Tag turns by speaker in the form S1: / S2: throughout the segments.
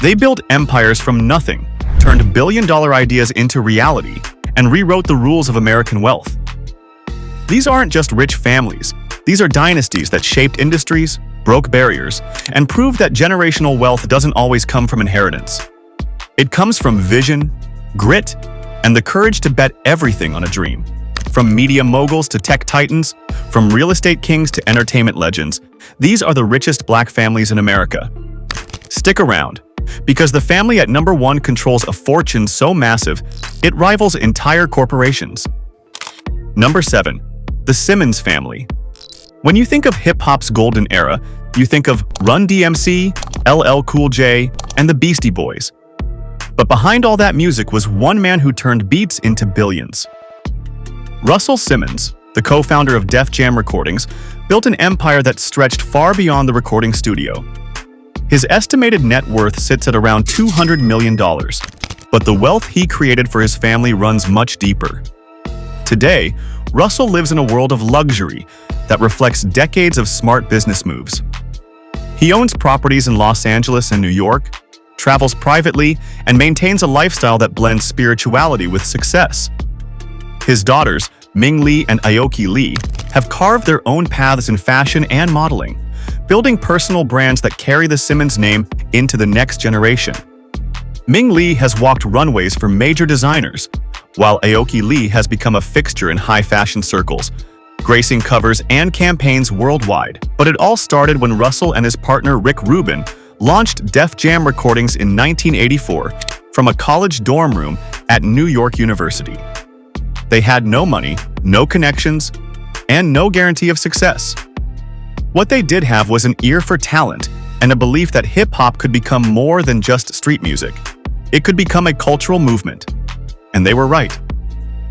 S1: They built empires from nothing, turned billion-dollar ideas into reality, and rewrote the rules of American wealth. These aren't just rich families. These are dynasties that shaped industries, broke barriers, and proved that generational wealth doesn't always come from inheritance. It comes from vision, grit, and the courage to bet everything on a dream. From media moguls to tech titans, from real estate kings to entertainment legends, these are the richest Black families in America. Stick around, because the family at number 1 controls a fortune so massive, it rivals entire corporations. Number 7. The Simmons Family. When you think of hip-hop's golden era, you think of Run DMC, LL Cool J, and the Beastie Boys. But behind all that music was one man who turned beats into billions. Russell Simmons, the co-founder of Def Jam Recordings, built an empire that stretched far beyond the recording studio. His estimated net worth sits at around $200 million, but the wealth he created for his family runs much deeper. Today, Russell lives in a world of luxury that reflects decades of smart business moves. He owns properties in Los Angeles and New York, travels privately, and maintains a lifestyle that blends spirituality with success. His daughters, Ming and Aoki, have carved their own paths in fashion and modeling, building personal brands that carry the Simmons name into the next generation. Ming has walked runways for major designers, while Aoki has become a fixture in high fashion circles, gracing covers and campaigns worldwide. But it all started when Russell and his partner Rick Rubin launched Def Jam Recordings in 1984 from a college dorm room at New York University. They had no money, no connections, and no guarantee of success. What they did have was an ear for talent and a belief that hip-hop could become more than just street music. It could become a cultural movement. And they were right.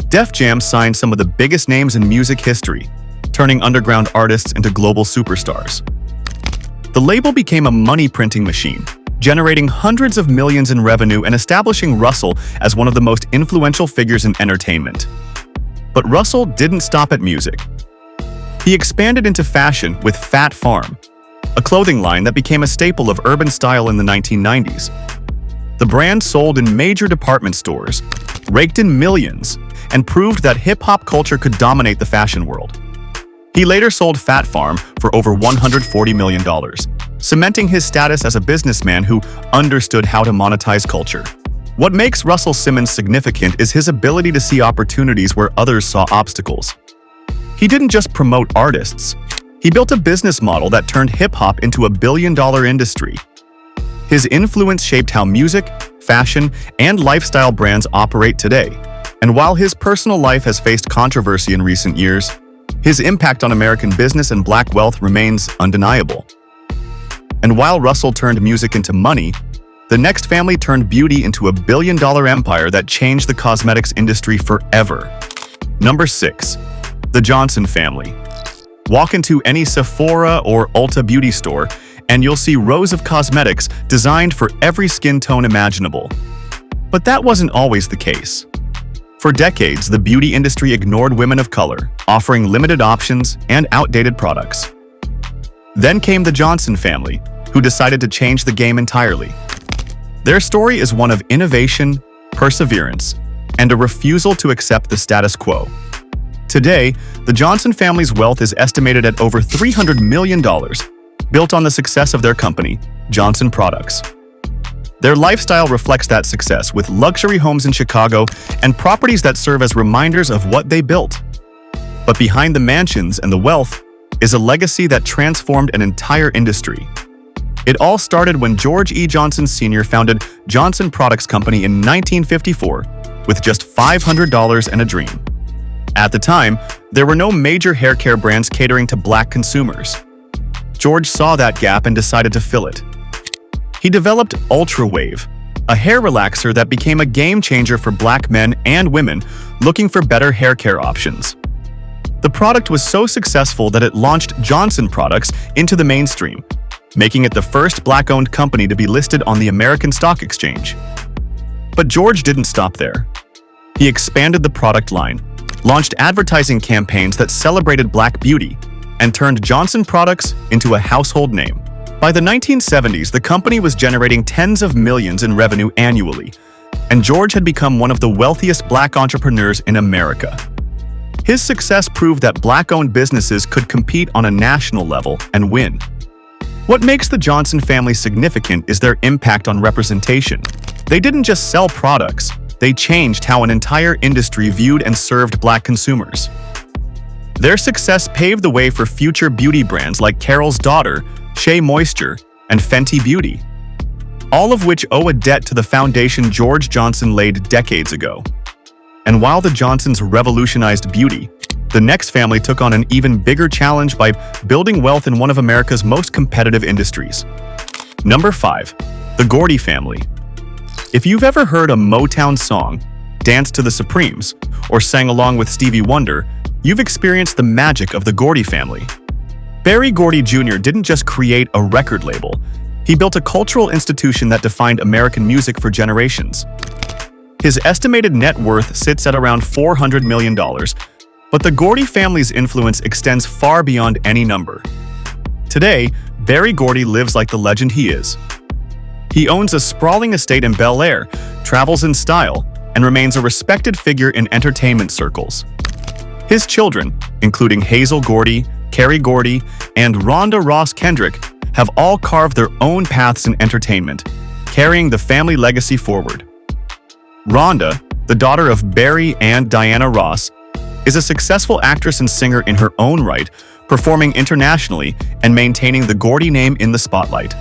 S1: Def Jam signed some of the biggest names in music history, turning underground artists into global superstars. The label became a money-printing machine, generating hundreds of millions in revenue and establishing Russell as one of the most influential figures in entertainment. But Russell didn't stop at music. He expanded into fashion with Phat Farm, a clothing line that became a staple of urban style in the 1990s. The brand sold in major department stores, raked in millions, and proved that hip-hop culture could dominate the fashion world. He later sold Phat Farm for over $140 million, cementing his status as a businessman who understood how to monetize culture. What makes Russell Simmons significant is his ability to see opportunities where others saw obstacles. He didn't just promote artists. He built a business model that turned hip-hop into a billion-dollar industry. His influence shaped how music, fashion, and lifestyle brands operate today. And while his personal life has faced controversy in recent years, his impact on American business and Black wealth remains undeniable. And while Russell turned music into money, the next family turned beauty into a billion-dollar empire that changed the cosmetics industry forever. Number 6. The Johnson Family. Walk into any Sephora or Ulta beauty store, and you'll see rows of cosmetics designed for every skin tone imaginable. But that wasn't always the case. For decades, the beauty industry ignored women of color, offering limited options and outdated products. Then came the Johnson family, who decided to change the game entirely. Their story is one of innovation, perseverance, and a refusal to accept the status quo. Today, the Johnson family's wealth is estimated at over $300 million, built on the success of their company, Johnson Products. Their lifestyle reflects that success with luxury homes in Chicago and properties that serve as reminders of what they built. But behind the mansions and the wealth is a legacy that transformed an entire industry. It all started when George E. Johnson Sr. founded Johnson Products Company in 1954 with just $500 and a dream. At the time, there were no major hair care brands catering to Black consumers. George saw that gap and decided to fill it. He developed Ultra Wave, a hair relaxer that became a game changer for Black men and women looking for better hair care options. The product was so successful that it launched Johnson Products into the mainstream, making it the first Black-owned company to be listed on the American Stock Exchange. But George didn't stop there. He expanded the product line, launched advertising campaigns that celebrated Black beauty, and turned Johnson Products into a household name. By the 1970s, the company was generating tens of millions in revenue annually, and George had become one of the wealthiest black entrepreneurs in America. His success proved that black-owned businesses could compete on a national level and win. What makes the Johnson family significant is their impact on representation. They didn't just sell products, they changed how an entire industry viewed and served black consumers. Their success paved the way for future beauty brands like Carol's Daughter, Shea Moisture, and Fenty Beauty, all of which owe a debt to the foundation George Johnson laid decades ago. And while the Johnsons revolutionized beauty, the next family took on an even bigger challenge by building wealth in one of America's most competitive industries. Number 5. The Gordy family. If you've ever heard a Motown song, danced to the Supremes, or sang along with Stevie Wonder, you've experienced the magic of the Gordy family. Berry Gordy Jr. didn't just create a record label, he built a cultural institution that defined American music for generations. His estimated net worth sits at around $400 million, but the Gordy family's influence extends far beyond any number. Today, Berry Gordy lives like the legend he is. He owns a sprawling estate in Bel Air, travels in style, and remains a respected figure in entertainment circles. His children, including Hazel Gordy, Carrie Gordy, and Rhonda Ross Kendrick, have all carved their own paths in entertainment, carrying the family legacy forward. Rhonda, the daughter of Barry and Diana Ross, is a successful actress and singer in her own right, performing internationally and maintaining the Gordy name in the spotlight.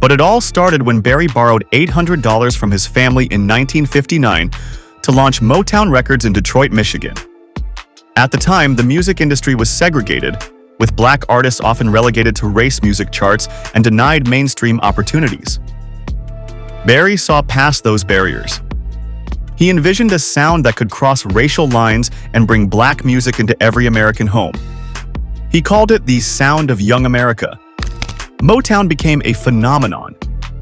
S1: But it all started when Barry borrowed $800 from his family in 1959 to launch Motown Records in Detroit, Michigan. At the time, the music industry was segregated, with black artists often relegated to race music charts and denied mainstream opportunities. Barry saw past those barriers. He envisioned a sound that could cross racial lines and bring black music into every American home. He called it the sound of young America. Motown became a phenomenon.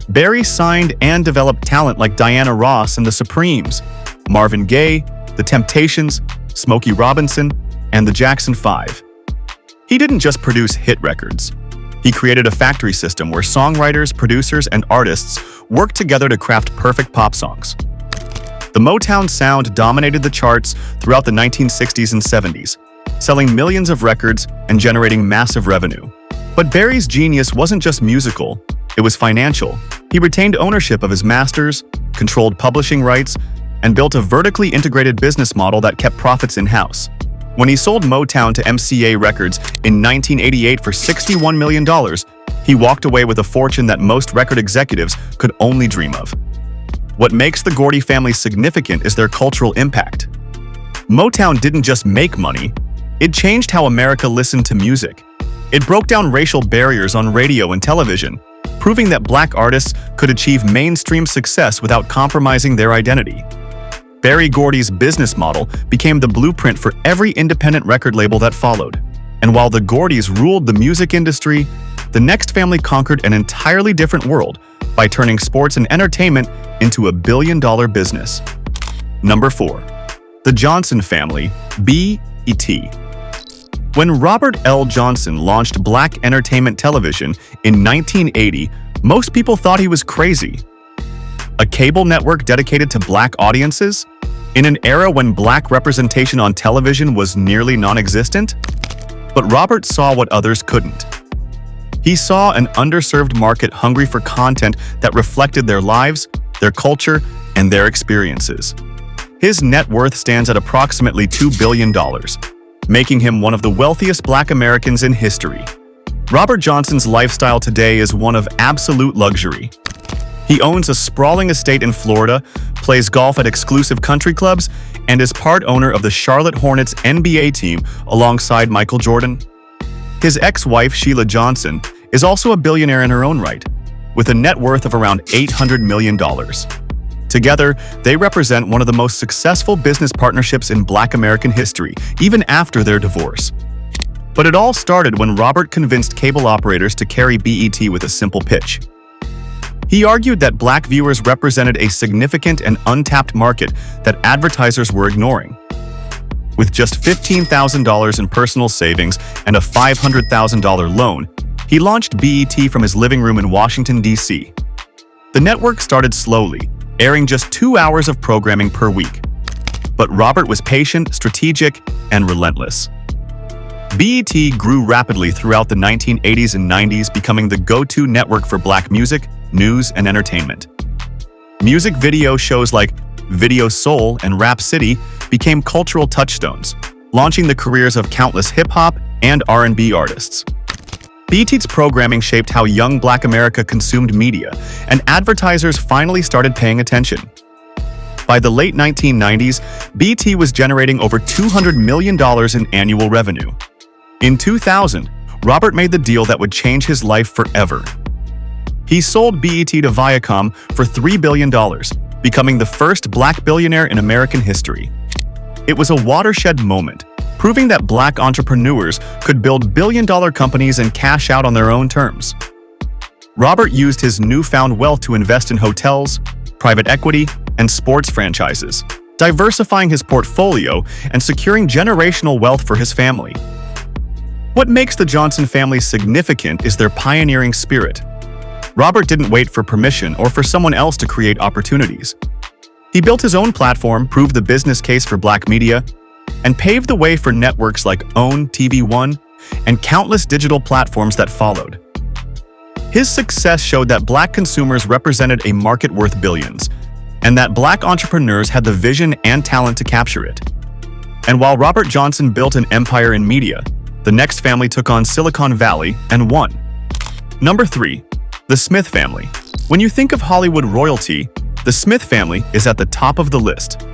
S1: Barry signed and developed talent like Diana Ross and the Supremes, Marvin Gaye, The Temptations, Smokey Robinson, and the Jackson 5. He didn't just produce hit records. He created a factory system where songwriters, producers, and artists worked together to craft perfect pop songs. The Motown sound dominated the charts throughout the 1960s and 70s, selling millions of records and generating massive revenue. But Barry's genius wasn't just musical, it was financial. He retained ownership of his masters, controlled publishing rights, and built a vertically integrated business model that kept profits in-house. When he sold Motown to MCA Records in 1988 for $61 million, he walked away with a fortune that most record executives could only dream of. What makes the Gordy family significant is their cultural impact. Motown didn't just make money, it changed how America listened to music. It broke down racial barriers on radio and television, proving that black artists could achieve mainstream success without compromising their identity. Berry Gordy's business model became the blueprint for every independent record label that followed. And while the Gordys ruled the music industry, the next family conquered an entirely different world by turning sports and entertainment into a billion-dollar business. Number 4. The Johnson family, BET. When Robert L. Johnson launched Black Entertainment Television in 1980, most people thought he was crazy. A cable network dedicated to black audiences? In an era when black representation on television was nearly non-existent? But Robert saw what others couldn't. He saw an underserved market hungry for content that reflected their lives, their culture, and their experiences. His net worth stands at approximately $2 billion, making him one of the wealthiest black Americans in history. Robert Johnson's lifestyle today is one of absolute luxury. He owns a sprawling estate in Florida, plays golf at exclusive country clubs, and is part owner of the Charlotte Hornets NBA team alongside Michael Jordan. His ex-wife, Sheila Johnson, is also a billionaire in her own right, with a net worth of around $800 million. Together, they represent one of the most successful business partnerships in Black American history, even after their divorce. But it all started when Robert convinced cable operators to carry BET with a simple pitch. He argued that black viewers represented a significant and untapped market that advertisers were ignoring. With just $15,000 in personal savings and a $500,000 loan, He launched BET from his living room in Washington, D.C. The network started slowly, airing just 2 hours of programming per week. But Robert was patient, strategic, and relentless. BET grew rapidly throughout the 1980s and 90s, becoming the go-to network for Black music, news, and entertainment. Music video shows like Video Soul and Rap City became cultural touchstones, launching the careers of countless hip-hop and R&B artists. BET's programming shaped how young Black America consumed media, and advertisers finally started paying attention. By the late 1990s, BET was generating over $200 million in annual revenue. In 2000, Robert made the deal that would change his life forever. He sold BET to Viacom for $3 billion, becoming the first Black billionaire in American history. It was a watershed moment, proving that Black entrepreneurs could build billion-dollar companies and cash out on their own terms. Robert used his newfound wealth to invest in hotels, private equity, and sports franchises, diversifying his portfolio and securing generational wealth for his family. What makes the Johnson family significant is their pioneering spirit. Robert didn't wait for permission or for someone else to create opportunities. He built his own platform, proved the business case for Black media, and paved the way for networks like OWN, TV One, and countless digital platforms that followed. His success showed that Black consumers represented a market worth billions, and that Black entrepreneurs had the vision and talent to capture it. And while Robert Johnson built an empire in media, the next family took on Silicon Valley and won. Number 3. The Smith family. When you think of Hollywood royalty, the Smith family is at the top of the list.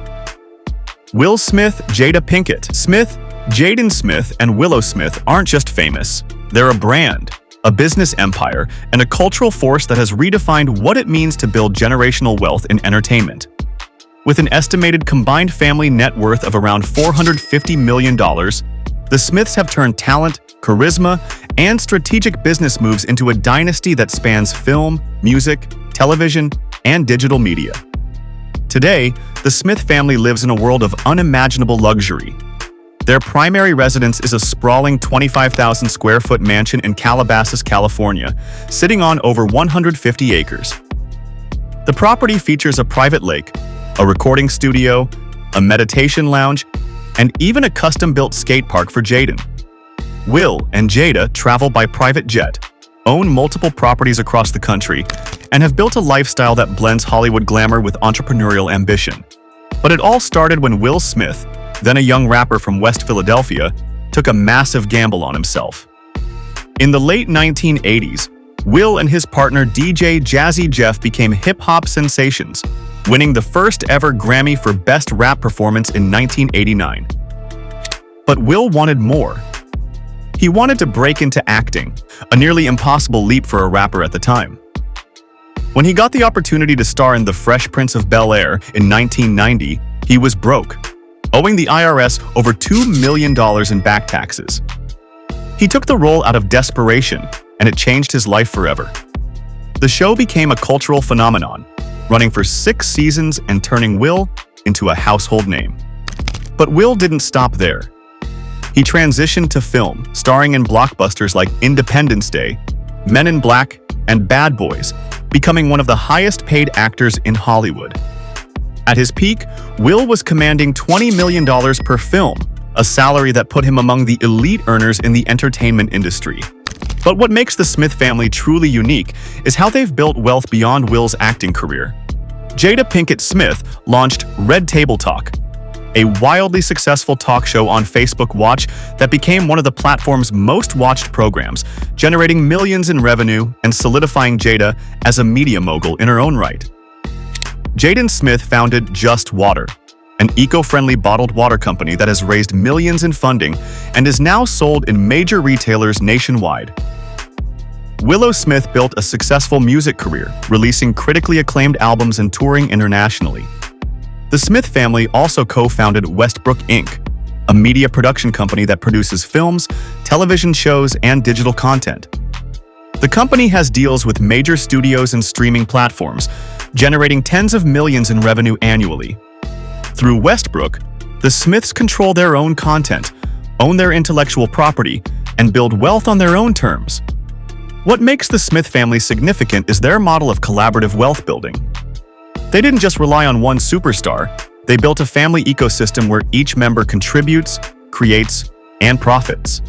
S1: Will Smith, Jada Pinkett Smith, Jaden Smith, and Willow Smith aren't just famous. They're a brand, a business empire, and a cultural force that has redefined what it means to build generational wealth in entertainment. With an estimated combined family net worth of around $450 million, the Smiths have turned talent, charisma, and strategic business moves into a dynasty that spans film, music, television, and digital media. Today, the Smith family lives in a world of unimaginable luxury. Their primary residence is a sprawling 25,000 square foot mansion in Calabasas, California, sitting on over 150 acres. The property features a private lake, a recording studio, a meditation lounge, and even a custom-built skate park for Jaden. Will and Jada travel by private jet, own multiple properties across the country, and have built a lifestyle that blends Hollywood glamour with entrepreneurial ambition. But it all started when Will Smith, then a young rapper from West Philadelphia, took a massive gamble on himself. In the late 1980s, Will and his partner DJ Jazzy Jeff became hip-hop sensations, winning the first ever Grammy for Best Rap Performance in 1989. But Will wanted more. He wanted to break into acting, a nearly impossible leap for a rapper at the time. When he got the opportunity to star in The Fresh Prince of Bel-Air in 1990, he was broke, owing the IRS over $2 million in back taxes. He took the role out of desperation, and it changed his life forever. The show became a cultural phenomenon, running for 6 seasons and turning Will into a household name. But Will didn't stop there. He transitioned to film, starring in blockbusters like Independence Day, Men in Black, and Bad Boys, becoming one of the highest-paid actors in Hollywood. At his peak, Will was commanding $20 million per film, a salary that put him among the elite earners in the entertainment industry. But what makes the Smith family truly unique is how they've built wealth beyond Will's acting career. Jada Pinkett Smith launched Red Table Talk, a wildly successful talk show on Facebook Watch that became one of the platform's most watched programs, generating millions in revenue and solidifying Jada as a media mogul in her own right. Jaden Smith founded Just Water, an eco-friendly bottled water company that has raised millions in funding and is now sold in major retailers nationwide. Willow Smith built a successful music career, releasing critically acclaimed albums and touring internationally. The Smith family also co-founded Westbrook Inc., a media production company that produces films, television shows, and digital content. The company has deals with major studios and streaming platforms, generating tens of millions in revenue annually. Through Westbrook, the Smiths control their own content, own their intellectual property, and build wealth on their own terms. What makes the Smith family significant is their model of collaborative wealth building. They didn't just rely on one superstar, they built a family ecosystem where each member contributes, creates, and profits.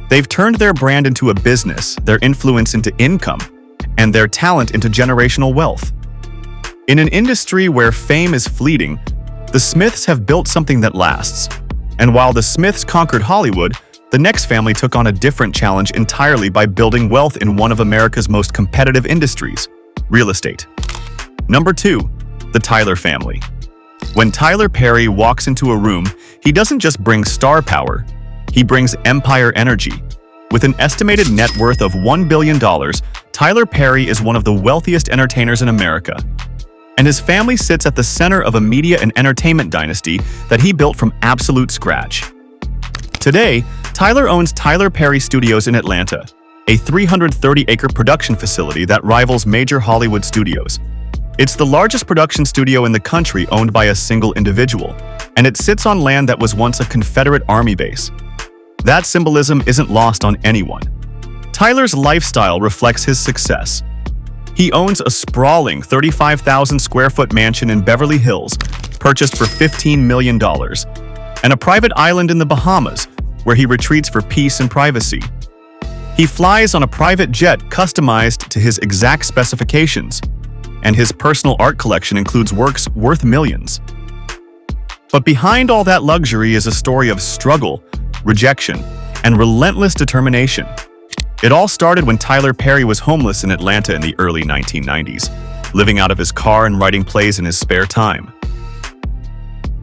S1: They've turned their brand into a business, their influence into income, and their talent into generational wealth. In an industry where fame is fleeting, the Smiths have built something that lasts. And while the Smiths conquered Hollywood, the next family took on a different challenge entirely by building wealth in one of America's most competitive industries, real estate. Number 2, the Tyler family. When Tyler Perry walks into a room, he doesn't just bring star power, he brings empire energy. With an estimated net worth of $1 billion, Tyler Perry is one of the wealthiest entertainers in America. And his family sits at the center of a media and entertainment dynasty that he built from absolute scratch. Today, Tyler owns Tyler Perry Studios in Atlanta, a 330-acre production facility that rivals major Hollywood studios. It's the largest production studio in the country owned by a single individual, and it sits on land that was once a Confederate Army base. That symbolism isn't lost on anyone. Tyler's lifestyle reflects his success. He owns a sprawling 35,000-square-foot mansion in Beverly Hills, purchased for $15 million, and a private island in the Bahamas, where he retreats for peace and privacy. He flies on a private jet customized to his exact specifications, and his personal art collection includes works worth millions. But behind all that luxury is a story of struggle, rejection, and relentless determination. It all started when Tyler Perry was homeless in Atlanta in the early 1990s, living out of his car and writing plays in his spare time.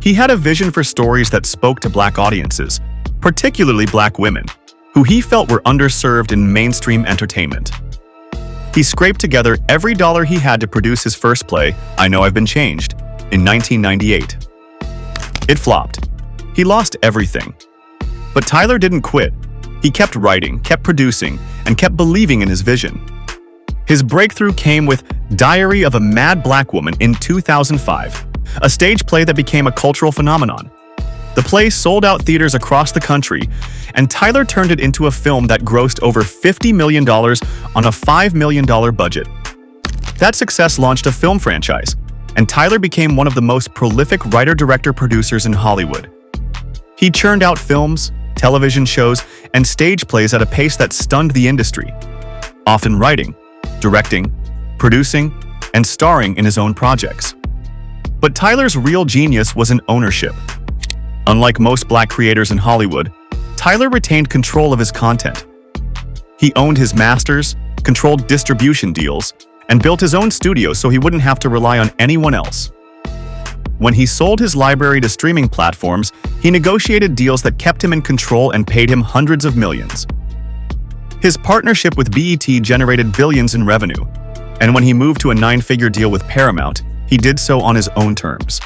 S1: He had a vision for stories that spoke to Black audiences, particularly Black women, who he felt were underserved in mainstream entertainment. He scraped together every dollar he had to produce his first play, I Know I've Been Changed, in 1998. It flopped. He lost everything. But Tyler didn't quit. He kept writing, kept producing, and kept believing in his vision. His breakthrough came with Diary of a Mad Black Woman in 2005, a stage play that became a cultural phenomenon. The play sold out theaters across the country, and Tyler turned it into a film that grossed over $50 million on a $5 million budget. That success launched a film franchise, and Tyler became one of the most prolific writer-director-producers in Hollywood. He churned out films, television shows, and stage plays at a pace that stunned the industry, often writing, directing, producing, and starring in his own projects. But Tyler's real genius was in ownership. Unlike most Black creators in Hollywood, Tyler retained control of his content. He owned his masters, controlled distribution deals, and built his own studio so he wouldn't have to rely on anyone else. When he sold his library to streaming platforms, he negotiated deals that kept him in control and paid him hundreds of millions. His partnership with BET generated billions in revenue, and when he moved to a 9-figure deal with Paramount, he did so on his own terms.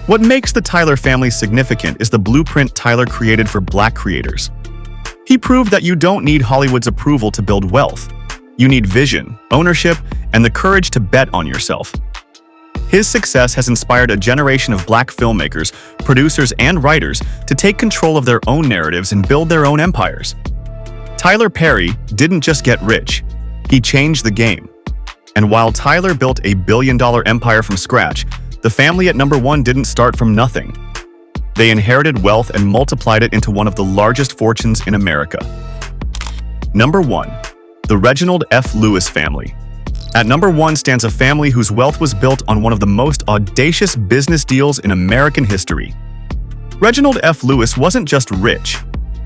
S1: What makes the Tyler family significant is the blueprint Tyler created for Black creators. He proved that you don't need Hollywood's approval to build wealth. You need vision, ownership, and the courage to bet on yourself. His success has inspired a generation of Black filmmakers, producers, and writers to take control of their own narratives and build their own empires. Tyler Perry didn't just get rich, he changed the game. And while Tyler built a billion-dollar empire from scratch, the family at number 1 didn't start from nothing. They inherited wealth and multiplied it into one of the largest fortunes in America. Number 1. The Reginald F. Lewis family. At number 1 stands a family whose wealth was built on one of the most audacious business deals in American history. Reginald F. Lewis wasn't just rich.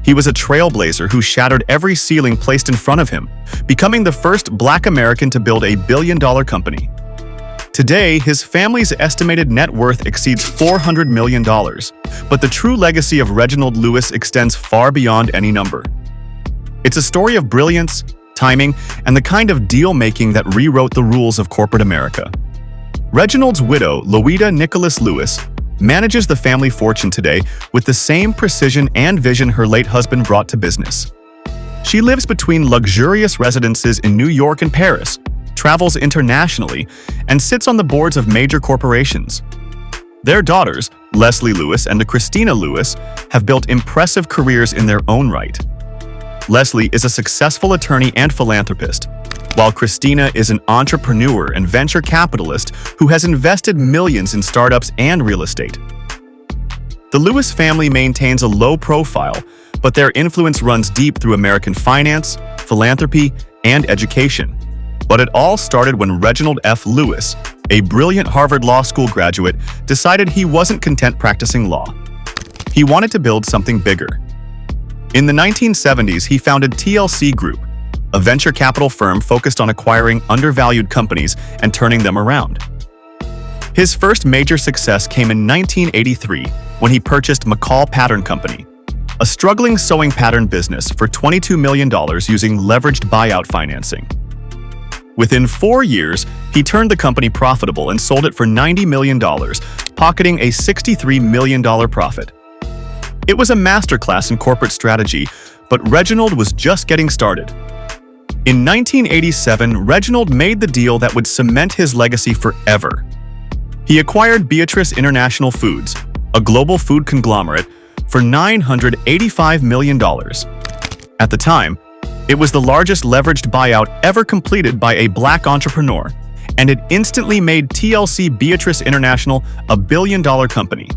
S1: He was a trailblazer who shattered every ceiling placed in front of him, becoming the first Black American to build a billion-dollar company. Today, his family's estimated net worth exceeds $400 million, but the true legacy of Reginald Lewis extends far beyond any number. It's a story of brilliance, timing, and the kind of deal-making that rewrote the rules of corporate America. Reginald's widow, Louida Nicholas Lewis, manages the family fortune today with the same precision and vision her late husband brought to business. She lives between luxurious residences in New York and Paris, travels internationally, and sits on the boards of major corporations. Their daughters, Leslie Lewis and Christina Lewis, have built impressive careers in their own right. Leslie is a successful attorney and philanthropist, while Christina is an entrepreneur and venture capitalist who has invested millions in startups and real estate. The Lewis family maintains a low profile, but their influence runs deep through American finance, philanthropy, and education. But it all started when Reginald F. Lewis, a brilliant Harvard Law School graduate, decided he wasn't content practicing law. He wanted to build something bigger. In the 1970s, he founded TLC Group, a venture capital firm focused on acquiring undervalued companies and turning them around. His first major success came in 1983 when he purchased McCall Pattern Company, a struggling sewing pattern business, for $22 million using leveraged buyout financing. Within 4 years, he turned the company profitable and sold it for $90 million, pocketing a $63 million profit. It was a masterclass in corporate strategy, but Reginald was just getting started. In 1987, Reginald made the deal that would cement his legacy forever. He acquired Beatrice International Foods, a global food conglomerate, for $985 million. At the time, it was the largest leveraged buyout ever completed by a Black entrepreneur, and it instantly made TLC Beatrice International a billion-dollar company.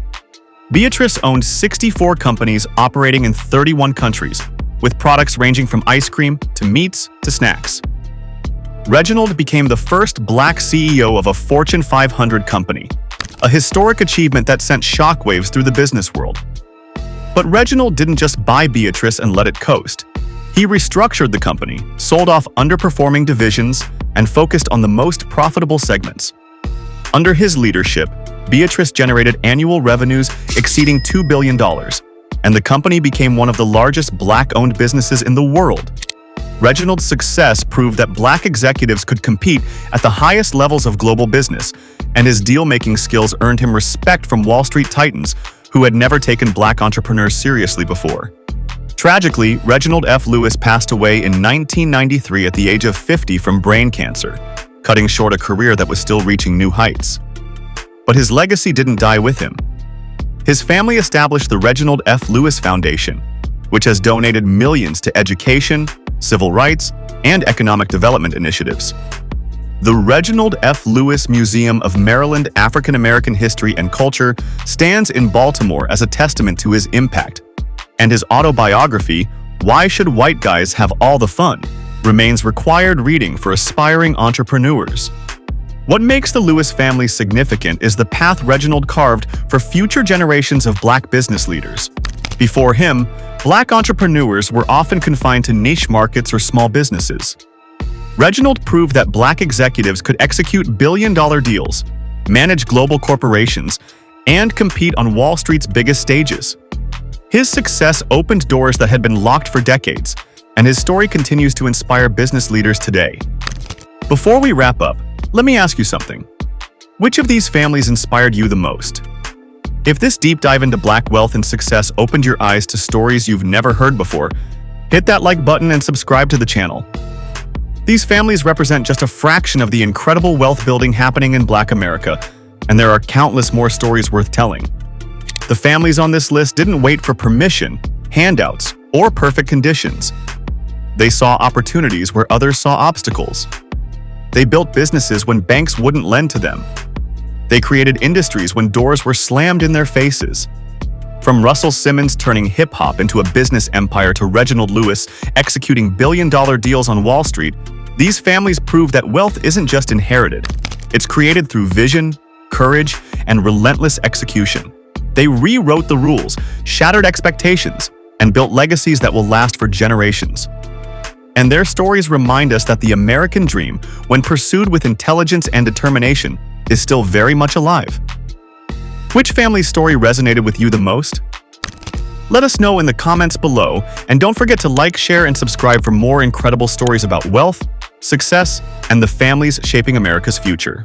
S1: Beatrice owned 64 companies operating in 31 countries, with products ranging from ice cream to meats to snacks. Reginald became the first Black CEO of a Fortune 500 company, a historic achievement that sent shockwaves through the business world. But Reginald didn't just buy Beatrice and let it coast. He restructured the company, sold off underperforming divisions, and focused on the most profitable segments. Under his leadership, Beatrice generated annual revenues exceeding $2 billion, and the company became one of the largest Black-owned businesses in the world. Reginald's success proved that Black executives could compete at the highest levels of global business, and his deal-making skills earned him respect from Wall Street titans who had never taken Black entrepreneurs seriously before. Tragically, Reginald F. Lewis passed away in 1993 at the age of 50 from brain cancer, cutting short a career that was still reaching new heights. But his legacy didn't die with him. His family established the Reginald F. Lewis Foundation, which has donated millions to education, civil rights, and economic development initiatives. The Reginald F. Lewis Museum of Maryland African American History and Culture stands in Baltimore as a testament to his impact, and his autobiography, Why Should White Guys Have All the Fun?, remains required reading for aspiring entrepreneurs. What makes the Lewis family significant is the path Reginald carved for future generations of Black business leaders. Before him, Black entrepreneurs were often confined to niche markets or small businesses. Reginald proved that Black executives could execute billion-dollar deals, manage global corporations, and compete on Wall Street's biggest stages. His success opened doors that had been locked for decades, and his story continues to inspire business leaders today. Before we wrap up, let me ask you something. Which of these families inspired you the most? If this deep dive into Black wealth and success opened your eyes to stories you've never heard before, hit that like button and subscribe to the channel. These families represent just a fraction of the incredible wealth building happening in Black America, and there are countless more stories worth telling. The families on this list didn't wait for permission, handouts, or perfect conditions. They saw opportunities where others saw obstacles. They built businesses when banks wouldn't lend to them. They created industries when doors were slammed in their faces. From Russell Simmons turning hip-hop into a business empire to Reginald Lewis executing billion-dollar deals on Wall Street, these families prove that wealth isn't just inherited. It's created through vision, courage, and relentless execution. They rewrote the rules, shattered expectations, and built legacies that will last for generations. And their stories remind us that the American dream, when pursued with intelligence and determination, is still very much alive. Which family's story resonated with you the most? Let us know in the comments below, and don't forget to like, share, and subscribe for more incredible stories about wealth, success, and the families shaping America's future.